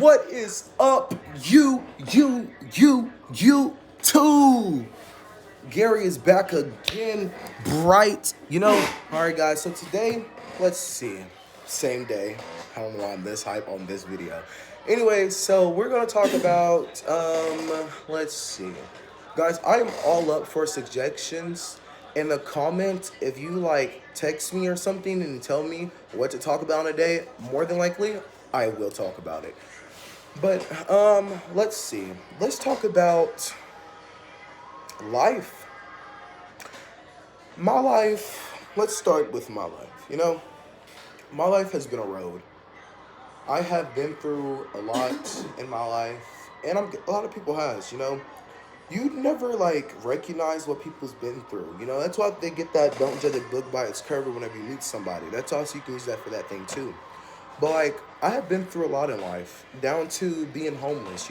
What is up, you two? Gary is back again, bright. Alright, guys, so today, let's see. Same day. I don't know why I'm this hype on this video. Anyway, so we're going to talk about, let's see. Guys, I am all up for suggestions. In the comments, if you text me or something and tell me what to talk about in a day, more than likely, I will talk about it. But let's see. Let's talk about life. My life. Let's start with my life. My life has been a road. I have been through a lot in my life, and a lot of people has. You never recognize what people's been through. That's why they get that "don't judge a book by its cover" whenever you meet somebody. That's also you can use that for that thing too. But I have been through a lot in life, down to being homeless,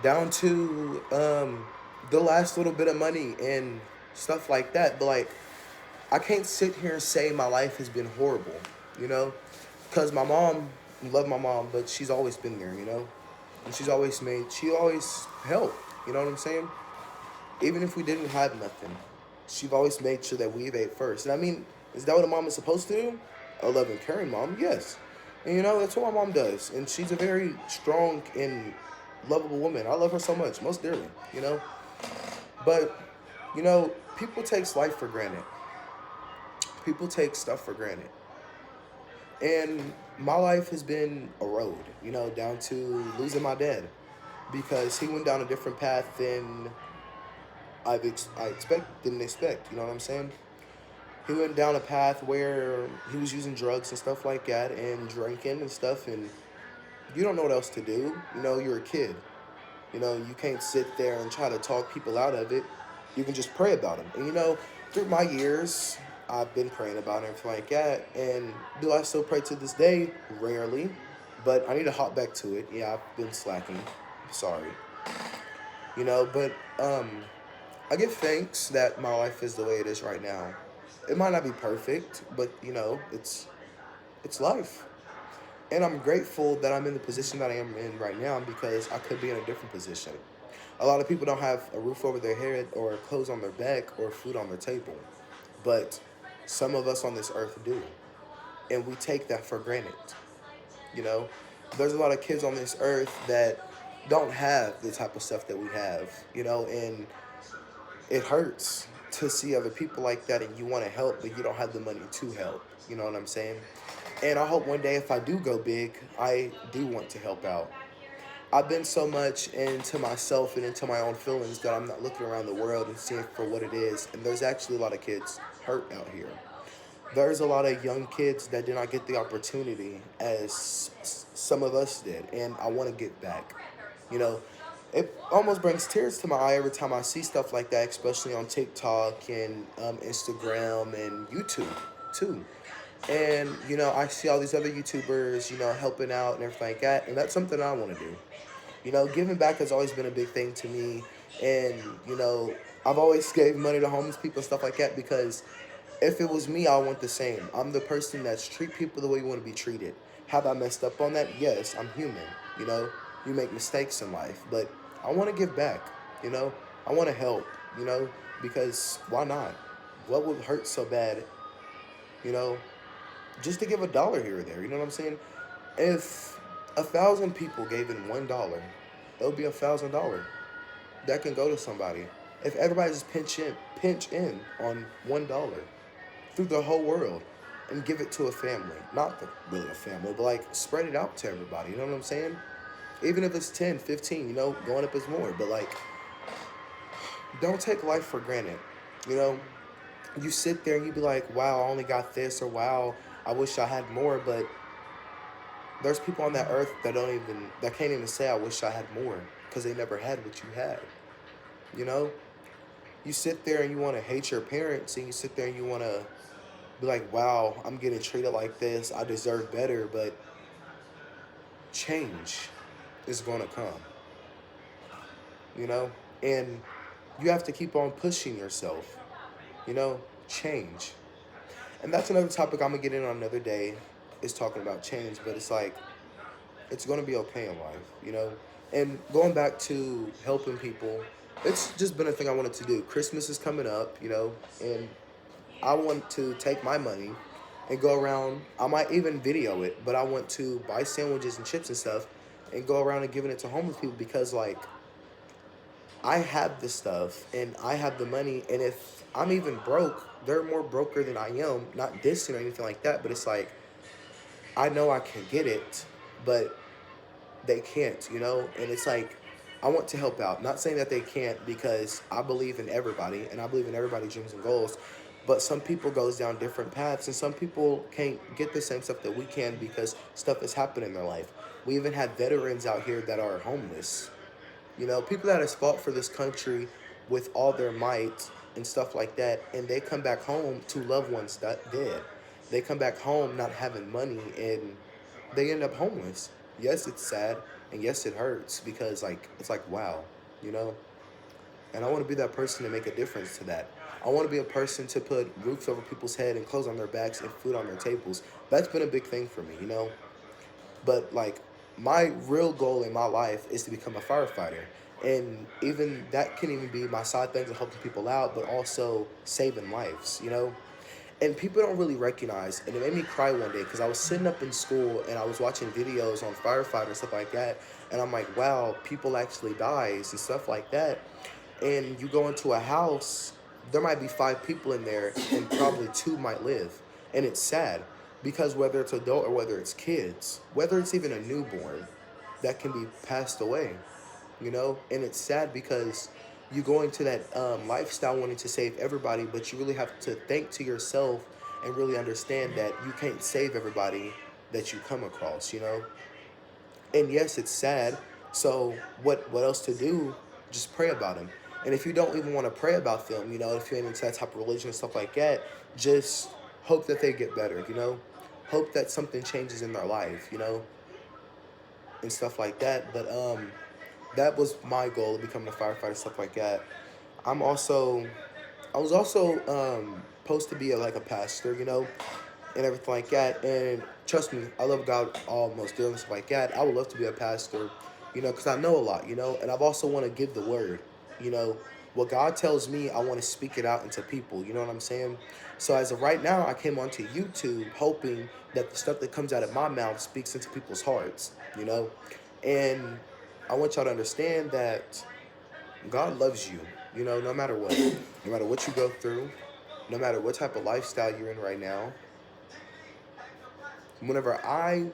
down to the last little bit of money and stuff like that. But I can't sit here and say my life has been horrible, because my mom, love my mom, but she's always been there, and she always helped, you know what I'm saying? Even if we didn't have nothing, she've always made sure that we ate first. And I mean, is that what a mom is supposed to do? A loving, caring mom, yes. And that's what my mom does. And she's a very strong and lovable woman. I love her so much, most dearly, But, people take life for granted. People take stuff for granted. And my life has been a road, down to losing my dad. Because he went down a different path than didn't expect, you know what I'm saying? He went down a path where he was using drugs and stuff like that and drinking and stuff, and you don't know what else to do. You're a kid. You can't sit there and try to talk people out of it. You can just pray about them. And through my years, I've been praying about it and everything like that. And do I still pray to this day? Rarely. But I need to hop back to it. Yeah, I've been slacking. Sorry. But I give thanks that my life is the way it is right now. It might not be perfect, but it's life. And I'm grateful that I'm in the position that I am in right now because I could be in a different position. A lot of people don't have a roof over their head or clothes on their back or food on their table. But some of us on this earth do. And we take that for granted. You know, there's a lot of kids on this earth that don't have the type of stuff that we have, and it hurts to see other people like that and you want to help, but you don't have the money to help. You know what I'm saying? And I hope one day if I do go big, I do want to help out. I've been so much into myself and into my own feelings that I'm not looking around the world and seeing for what it is. And there's actually a lot of kids hurt out here. There's a lot of young kids that did not get the opportunity as some of us did. And I want to get back. You know, it almost brings tears to my eye every time I see stuff like that, especially on TikTok and Instagram and YouTube too. And, I see all these other YouTubers, helping out and everything like that. And that's something I want to do. Giving back has always been a big thing to me. And, I've always gave money to homeless people and stuff like that because if it was me, I want the same. I'm the person that's treat people the way you want to be treated. Have I messed up on that? Yes, I'm human. You know, you make mistakes in life, but I want to give back. You know, I want to help. Because why not? What would hurt so bad? You know, just to give $1 here or there. You know what I'm saying? If 1,000 people gave in $1, it would be $1,000 that can go to somebody. If everybody just pinch in on $1 through the whole world and give it to a family, not really a family, but spread it out to everybody. You know what I'm saying? Even if it's 10, 15, going up is more. But don't take life for granted. You know, you sit there and you be like, wow, I only got this, or wow, I wish I had more. But there's people on that earth that can't even say I wish I had more because they never had what you had. You know, you sit there and you want to hate your parents, and you sit there and you want to be like, wow, I'm getting treated like this, I deserve better. But change is going to come, and you have to keep on pushing yourself, change. And that's another topic I'm going to get in on another day, is talking about change. But it's It's going to be okay in life, you know? And going back to helping people, it's just been a thing I wanted to do. Christmas is coming up, you know, and I want to take my money and go around. I might even video it, but I want to buy sandwiches and chips and stuff and go around and giving it to homeless people because, like, I have the stuff and I have the money. And if I'm even broke, they're more broker than I am. Not dissing or anything like that, but it's like, I know I can get it, but they can't, you know? And it's like, I want to help out. Not saying that they can't because I believe in everybody and I believe in everybody's dreams and goals. But some people goes down different paths and some people can't get the same stuff that we can because stuff has happened in their life. We even have veterans out here that are homeless. You know, people that has fought for this country with all their might and stuff like that, and they come back home to loved ones that dead. They come back home not having money and they end up homeless. Yes, it's sad and yes, it hurts because like it's like wow, you know. And I want to be that person to make a difference to that. I want to be a person to put roofs over people's head and clothes on their backs and food on their tables. That's been a big thing for me, you know. But like my real goal in my life is to become a firefighter. And even that can even be my side things of helping people out, but also saving lives, you know? And people don't really recognize, and it made me cry one day because I was sitting up in school and I was watching videos on firefighter and stuff like that, and I'm like, wow, people actually dies and stuff like that. And you go into a house, there might be 5 people in there, and probably 2 might live, and it's sad because whether it's adult or whether it's kids, whether it's even a newborn, that can be passed away, you know. And it's sad because you go into that lifestyle wanting to save everybody, but you really have to think to yourself and really understand that you can't save everybody that you come across, you know. And yes, it's sad. So what else to do? Just pray about them. And if you don't even want to pray about them, you know, if you're into that type of religion and stuff like that, just hope that they get better, you know. Hope that something changes in their life, you know, and stuff like that. But that was my goal of becoming a firefighter, stuff like that. I'm also I was also supposed to be like a pastor, you know, and everything like that. And trust me, I love God almost doing stuff like that. I would love to be a pastor, you know, because I know a lot, you know, and I've also want to give the word, you know. What God tells me, I want to speak it out into people, you know what I'm saying? So as of right now, I came onto YouTube hoping that the stuff that comes out of my mouth speaks into people's hearts, you know? And I want y'all to understand that God loves you, you know, no matter what. No matter what you go through, no matter what type of lifestyle you're in right now. Whenever I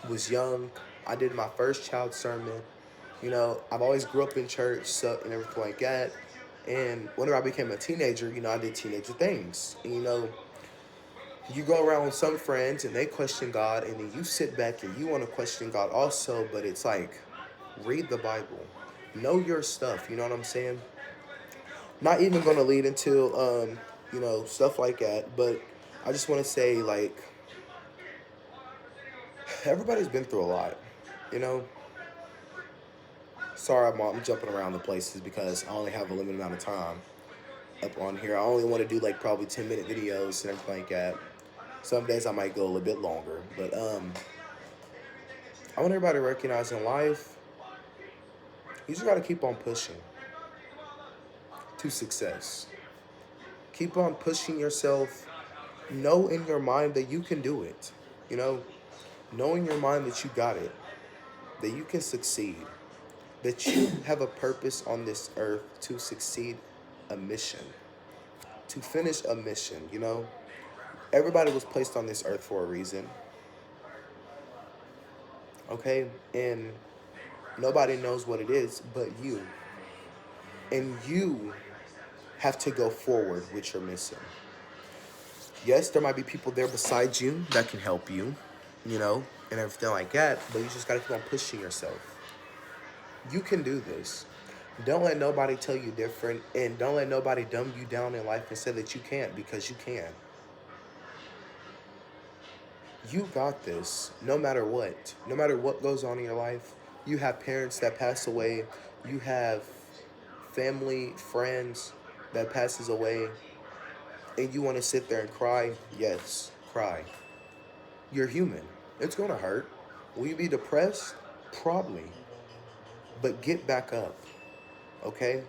was young, I did my first child sermon. You know, I've always grew up in church so, and everything like that. And whenever I became a teenager, you know, I did teenager things. And, you know, you go around with some friends and they question God, and then you sit back and you want to question God also, but it's like, read the Bible. Know your stuff, you know what I'm saying? Not even going to lead into, you know, stuff like that, but I just want to say, like, everybody's been through a lot, you know? Sorry, I'm jumping around the places because I only have a limited amount of time up on here. I only want to do like probably 10-minute videos and everything like that. Some days I might go a little bit longer, but I want everybody to recognize in life, you just got to keep on pushing to success. Keep on pushing yourself. Know in your mind that you can do it. You know, know in your mind that you got it, that you can succeed, that you have a purpose on this earth to succeed a mission, to finish a mission, you know? Everybody was placed on this earth for a reason, okay? And nobody knows what it is but you. And you have to go forward with your mission. Yes, there might be people there beside you that can help you, you know, and everything like that, but you just gotta keep on pushing yourself. You can do this. Don't let nobody tell you different, and don't let nobody dumb you down in life and say that you can't, because you can. You got this no matter what. No matter what goes on in your life. You have parents that pass away. You have family, friends that passes away. And you want to sit there and cry? Yes, cry. You're human. It's going to hurt. Will you be depressed? Probably. But get back up, okay?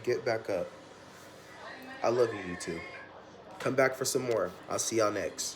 Get back up. I love you, you two. Come back for some more. I'll see y'all next.